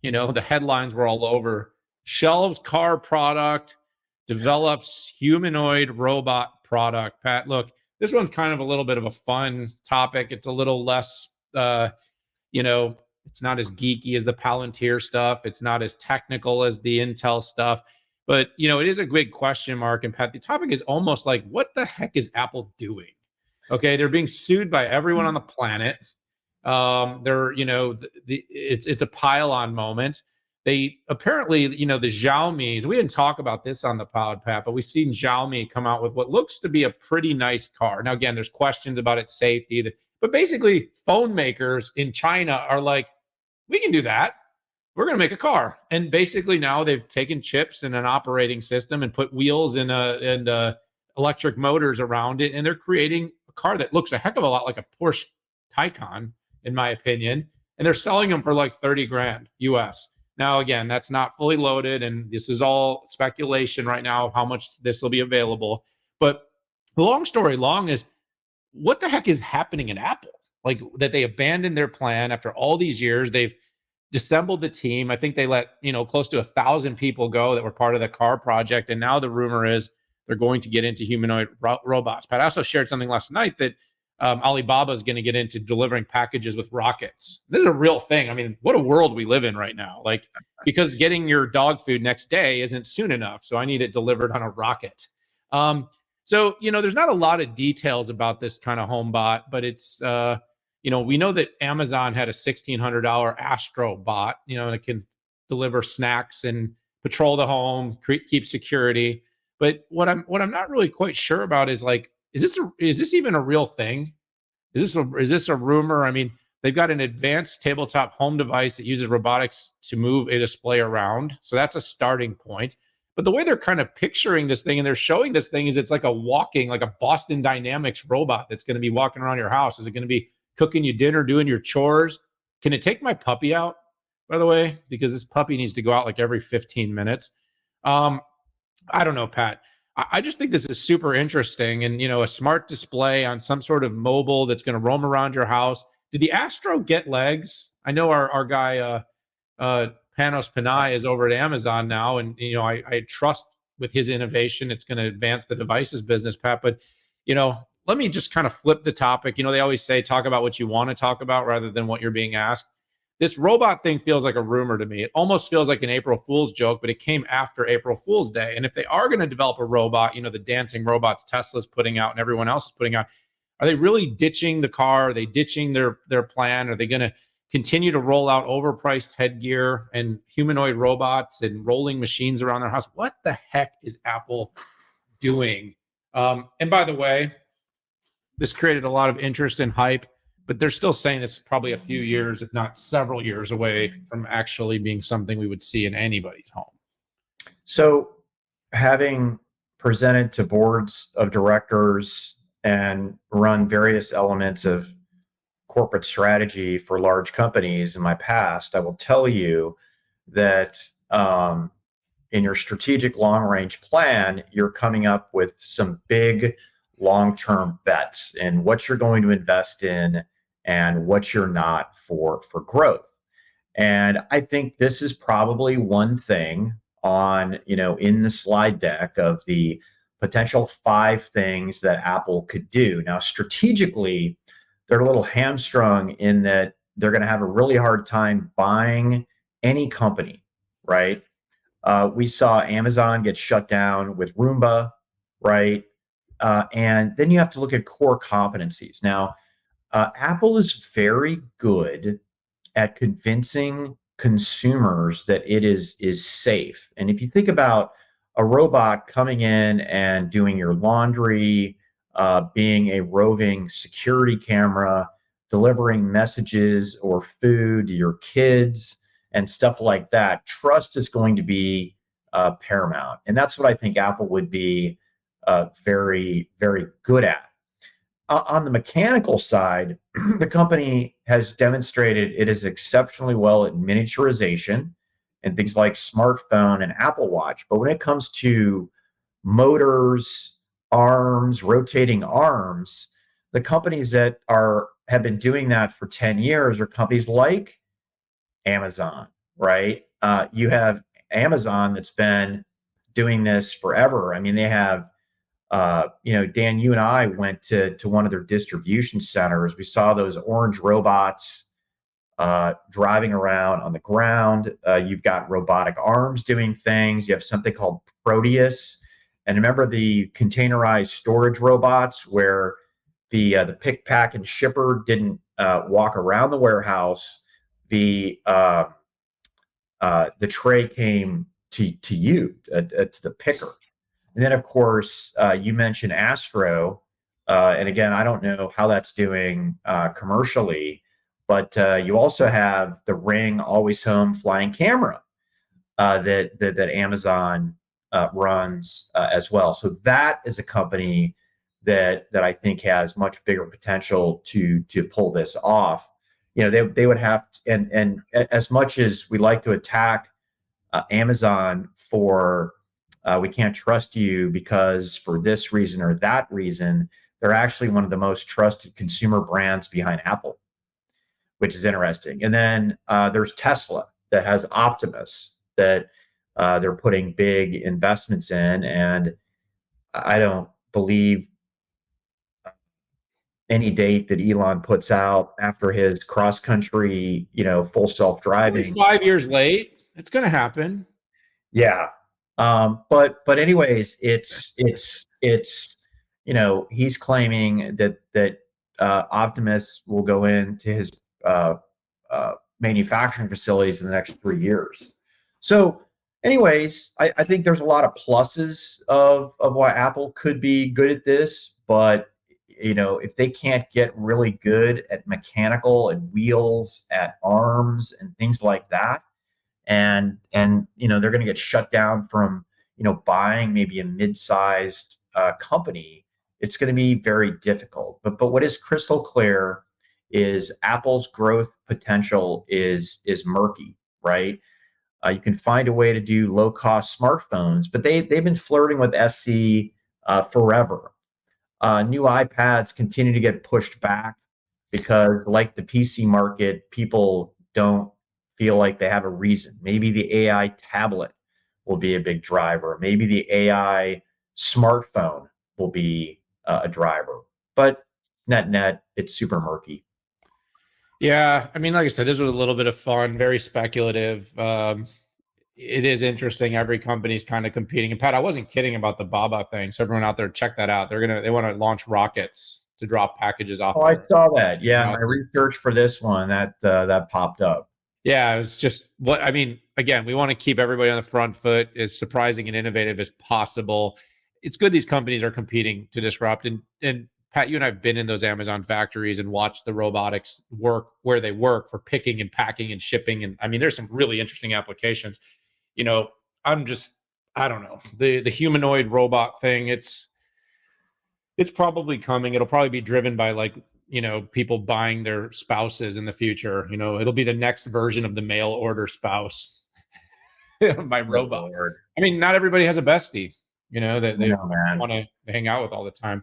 the headlines were all over. Shelves car product, develops humanoid robot product. Pat, look, this one's kind of a little bit of a fun topic. It's a little less, it's not as geeky as the Palantir stuff. It's not as technical as the Intel stuff. But, it is a big question mark. And Pat, the topic is almost like, what the heck is Apple doing? Okay, they're being sued by everyone on the planet. It's a pile-on moment. They apparently, the Xiaomi's, we didn't talk about this on the pod, Pat, but we've seen Xiaomi come out with what looks to be a pretty nice car. Now, again, there's questions about its safety, but basically phone makers in China are like, we can do that. We're going to make a car. And basically now they've taken chips and an operating system and put wheels and electric motors around it. And they're creating a car that looks a heck of a lot like a Porsche Taycan, in my opinion. And they're selling them for like 30 grand US. Now, again, that's not fully loaded. And this is all speculation right now of how much this will be available. But the long story long is, what the heck is happening in Apple? Like, that they abandoned their plan after all these years. They've dissembled the team. I think they let, close to 1,000 people go that were part of the car project. And now the rumor is they're going to get into humanoid robots. Pat, I also shared something last night that Alibaba is going to get into delivering packages with rockets. This is a real thing. I mean, what a world we live in right now. Like, because getting your dog food next day isn't soon enough. So I need it delivered on a rocket. So, there's not a lot of details about this kind of home bot, but it's, we know that Amazon had a $1,600 Astro bot, and it can deliver snacks and patrol the home, keep security. But what I'm not really quite sure about is, like, is this even a real thing? Is this a rumor? I mean, they've got an advanced tabletop home device that uses robotics to move a display around. So that's a starting point. But the way they're kind of picturing this thing and they're showing this thing is it's like a Boston Dynamics robot that's going to be walking around your house. Is it going to be cooking you dinner, doing your chores? Can it take my puppy out, by the way? Because this puppy needs to go out like every 15 minutes. I don't know, Pat. I just think this is super interesting. And, a smart display on some sort of mobile that's going to roam around your house. Did the Astro get legs? I know our guy, Panos Panay, is over at Amazon now. And, I trust with his innovation, it's going to advance the devices business, Pat. But, let me just kind of flip the topic. They always say, talk about what you want to talk about rather than what you're being asked. This robot thing feels like a rumor to me. It almost feels like an April Fool's joke, but it came after April Fool's Day. And if they are going to develop a robot, the dancing robots Tesla's putting out and everyone else is putting out, are they really ditching the car? Are they ditching their plan? Are they going to continue to roll out overpriced headgear and humanoid robots and rolling machines around their house? What the heck is Apple doing? And by the way, this created a lot of interest and hype, but they're still saying this is probably a few years, if not several years away from actually being something we would see in anybody's home. So, having presented to boards of directors and run various elements of corporate strategy for large companies in my past, I will tell you that in your strategic long-range plan, you're coming up with some big long-term bets in what you're going to invest in and what you're not for growth. And I think this is probably one thing on, in the slide deck of the potential 5 things that Apple could do. Now, strategically, they're a little hamstrung in that they're going to have a really hard time buying any company, right? We saw Amazon get shut down with Roomba, right? And then you have to look at core competencies. Now, Apple is very good at convincing consumers that it is safe. And if you think about a robot coming in and doing your laundry, being a roving security camera, delivering messages or food to your kids and stuff like that, trust is going to be paramount. And that's what I think Apple would be very, very good at. On the mechanical side, the company has demonstrated it is exceptionally well at miniaturization and things like smartphone and Apple Watch. But when it comes to motors, arms, rotating arms, the companies that have been doing that for 10 years are companies like Amazon, right? You have Amazon that's been doing this forever. I mean, they have, Dan, you and I went to one of their distribution centers. We saw those orange robots driving around on the ground. You've got robotic arms doing things. You have something called Proteus. And remember the containerized storage robots where the pick, pack, and shipper didn't walk around the warehouse. The tray came to you, to the picker. And then, of course, you mentioned Astro. And again, I don't know how that's doing commercially, but you also have the Ring Always Home flying camera that Amazon runs as well. So that is a company that I think has much bigger potential to pull this off. They would have to, and as much as we like to attack Amazon for we can't trust you because for this reason or that reason, they're actually one of the most trusted consumer brands behind Apple, which is interesting. And then there's Tesla that has Optimus that they're putting big investments in. And I don't believe any date that Elon puts out after his cross country, full self Only driving. 5 years late. It's going to happen. Yeah. But anyways, he's claiming that Optimus will go into his manufacturing facilities in the next 3 years. So, anyways, I think there's a lot of pluses of why Apple could be good at this, but if they can't get really good at mechanical and wheels, at arms and things like that, and they're going to get shut down from buying maybe a mid-sized company, it's going to be very difficult. But what is crystal clear is Apple's growth potential is murky, right? You can find a way to do low-cost smartphones, but they've been flirting with SE forever. New iPads continue to get pushed back because, like the PC market, people don't feel like they have a reason. Maybe the AI tablet will be a big driver. Maybe the AI smartphone will be a driver. But net, it's super murky. Yeah, I mean, like I said, this was a little bit of fun, very speculative. It is interesting. Every company's kind of competing. And Pat, I wasn't kidding about the Baba thing. So everyone out there, check that out. They want to launch rockets to drop packages off. Oh, I saw that. Yeah, my research for this one that popped up. Yeah, it was just what I mean. Again, we want to keep everybody on the front foot, as surprising and innovative as possible. It's good these companies are competing to disrupt. And Pat, you and I have been in those Amazon factories and watched the robotics work where they work for picking and packing and shipping. And I mean, there's some really interesting applications. I don't know, the humanoid robot thing. It's probably coming. It'll probably be driven by people buying their spouses in the future. It'll be the next version of the mail order spouse by robot. I mean, not everybody has a bestie, that they want to hang out with all the time.